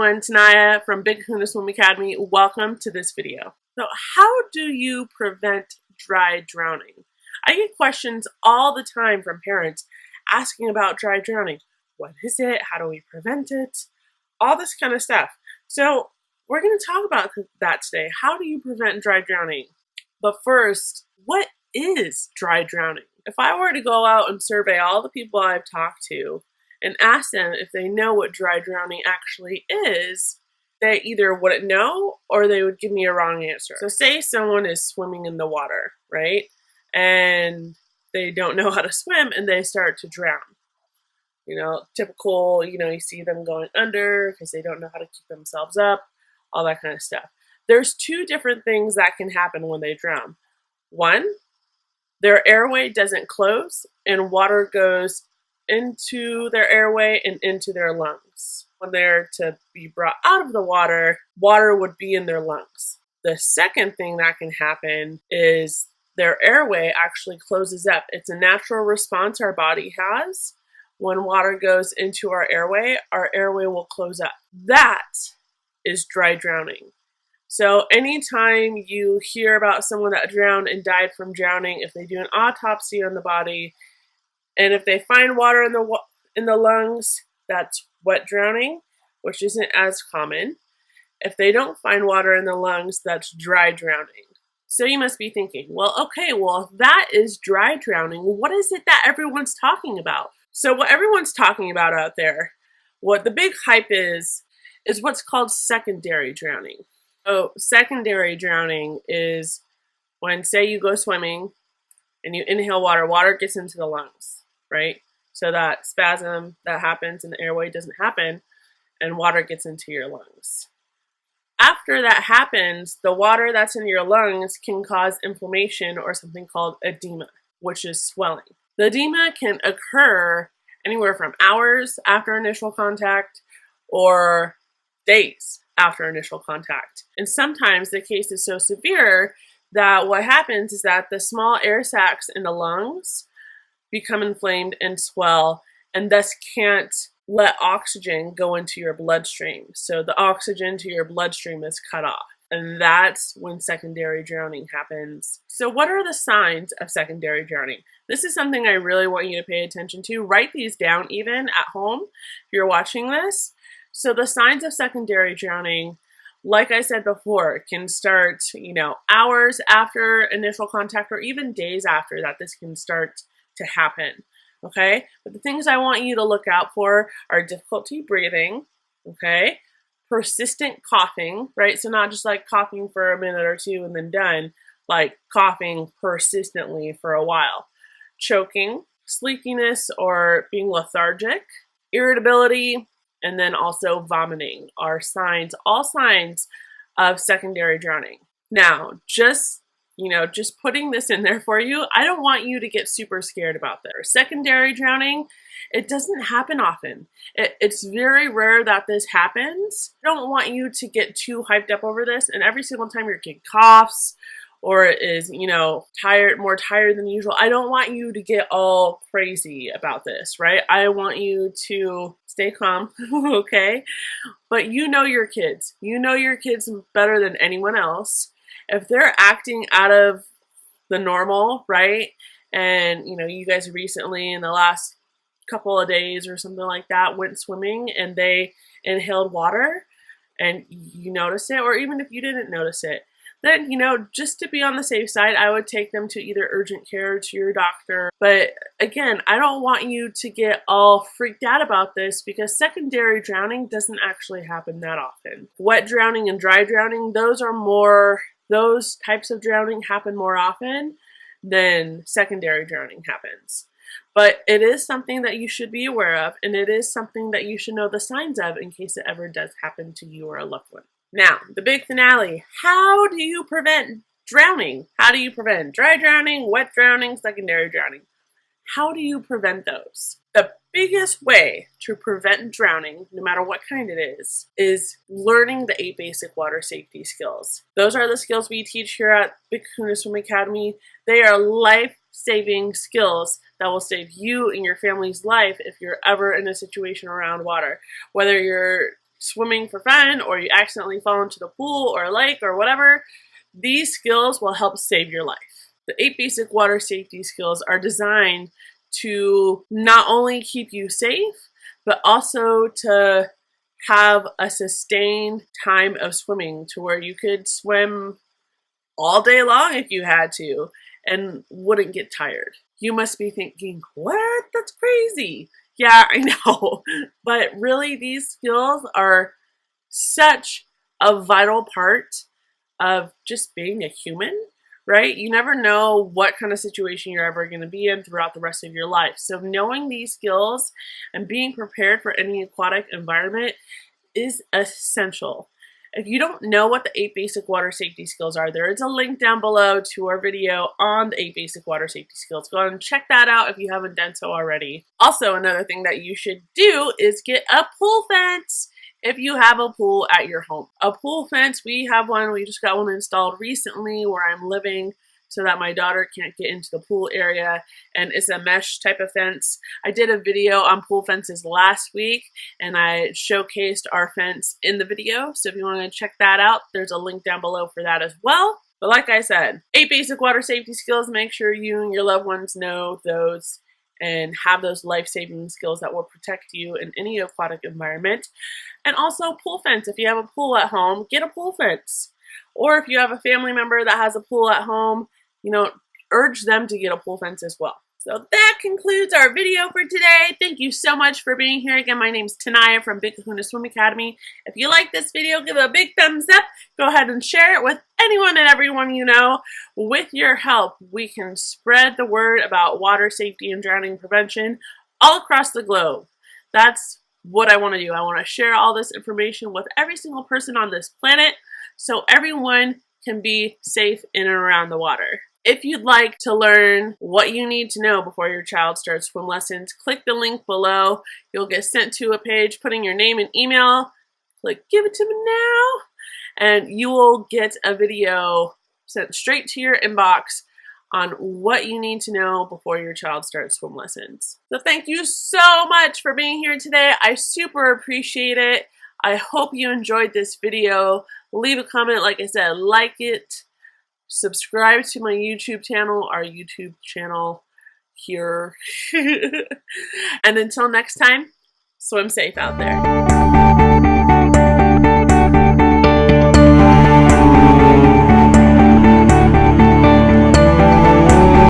everyone, Tenaya from Kahuna Swim Academy. Welcome to this video. So how do you prevent dry drowning? I get questions all the time from parents asking about dry drowning. What is it? How do we prevent it? All this kind of stuff. So we're going to talk about that today. How do you prevent dry drowning? But first, what is dry drowning? If I were to go out and survey all the people I've talked to and ask them if they know what dry drowning actually is, they either wouldn't know or they would give me a wrong answer. So say someone is swimming in the water, right? And they don't know how to swim and they start to drown. You know, typical, you see them going under because they don't know how to keep themselves up, all that kind of stuff. There's two different things that can happen when they drown. One, their airway doesn't close and water goes into their airway and into their lungs. When they're to be brought out of the water, water would be in their lungs. The second thing that can happen is their airway actually closes up. It's a natural response our body has. When water goes into our airway will close up. That is dry drowning. So anytime you hear about someone that drowned and died from drowning, if they do an autopsy on the body, and if they find water in the lungs, that's wet drowning, which isn't as common. If they don't find water in the lungs, that's dry drowning. So you must be thinking, well, if that is dry drowning, what is it that everyone's talking about? So what everyone's talking about out there, what the big hype is what's called secondary drowning. So secondary drowning is when, say, you go swimming and you inhale water, water gets into the lungs, right? So that spasm that happens in the airway doesn't happen and water gets into your lungs. After that happens, the water that's in your lungs can cause inflammation or something called edema, which is swelling. The edema can occur anywhere from hours after initial contact or days after initial contact. And sometimes the case is so severe that what happens is that the small air sacs in the lungs become inflamed and swell and thus can't let oxygen go into your bloodstream. So the oxygen to your bloodstream is cut off. And that's when secondary drowning happens. So what are the signs of secondary drowning? This is something I really want you to pay attention to. Write these down even at home if you're watching this. So the signs of secondary drowning, like I said before, can start, hours after initial contact or even days after that this can start to happen, okay? But the things I want you to look out for are difficulty breathing, okay? Persistent coughing, right? So not just like coughing for a minute or two and then done, like coughing persistently for a while. Choking, sleepiness or being lethargic, irritability, and then also vomiting are signs, all signs of secondary drowning. Now, just putting this in there for you, I don't want you to get super scared about this. Secondary drowning, it doesn't happen often. It's very rare that this happens. I don't want you to get too hyped up over this, and every single time your kid coughs or is, more tired than usual, I don't want you to get all crazy about this, right? I want you to stay calm, okay? But you know your kids. You know your kids better than anyone else. If they're acting out of the normal, right? And, you guys recently in the last couple of days or something like that went swimming and they inhaled water and you noticed it, or even if you didn't notice it, then, just to be on the safe side, I would take them to either urgent care or to your doctor. But again, I don't want you to get all freaked out about this because secondary drowning doesn't actually happen that often. Wet drowning and dry drowning, those types of drowning happen more often than secondary drowning happens. But it is something that you should be aware of, and it is something that you should know the signs of in case it ever does happen to you or a loved one. Now, the big finale. How do you prevent drowning? How do you prevent dry drowning, wet drowning, secondary drowning? How do you prevent those? The biggest way to prevent drowning, no matter what kind it is learning the 8 basic water safety skills. Those are the skills we teach here at Kahuna Swim Academy. They are life-saving skills that will save you and your family's life if you're ever in a situation around water. Whether you're swimming for fun or you accidentally fall into the pool or a lake or whatever, these skills will help save your life. The 8 basic water safety skills are designed to not only keep you safe, but also to have a sustained time of swimming to where you could swim all day long if you had to and wouldn't get tired. You must be thinking, what? That's crazy. Yeah, I know. But really, these skills are such a vital part of just being a human, right? You never know what kind of situation you're ever going to be in throughout the rest of your life. So knowing these skills and being prepared for any aquatic environment is essential. If you don't know what the 8 basic water safety skills are, there is a link down below to our video on the 8 basic water safety skills. Go ahead and check that out if you haven't done so already. Also, another thing that you should do is get a pool fence if you have a pool at your home. A pool fence, we have one, we just got one installed recently where I'm living so that my daughter can't get into the pool area, and it's a mesh type of fence. I did a video on pool fences last week and I showcased our fence in the video, so if you want to check that out, there's a link down below for that as well. But like I said, 8 basic water safety skills, make sure you and your loved ones know those and have those life-saving skills that will protect you in any aquatic environment. And also pool fence. If you have a pool at home, get a pool fence. Or if you have a family member that has a pool at home, you know, urge them to get a pool fence as well. So that concludes our video for today. Thank you so much for being here. Again, my name is Tenaya from Kahuna Swim Academy. If you like this video, give it a big thumbs up. Go ahead and share it with anyone and everyone you know. With your help, we can spread the word about water safety and drowning prevention all across the globe. That's what I want to do. I want to share all this information with every single person on this planet so everyone can be safe in and around the water. If you'd like to learn what you need to know before your child starts swim lessons, click the link below. You'll get sent to a page, putting your name and email. Click give it to me now, and you will get a video sent straight to your inbox on what you need to know before your child starts swim lessons. So thank you so much for being here today. I super appreciate it. I hope you enjoyed this video. Leave a comment, like I said, like it. Subscribe to my YouTube channel, our YouTube channel here. And until next time, swim safe out there.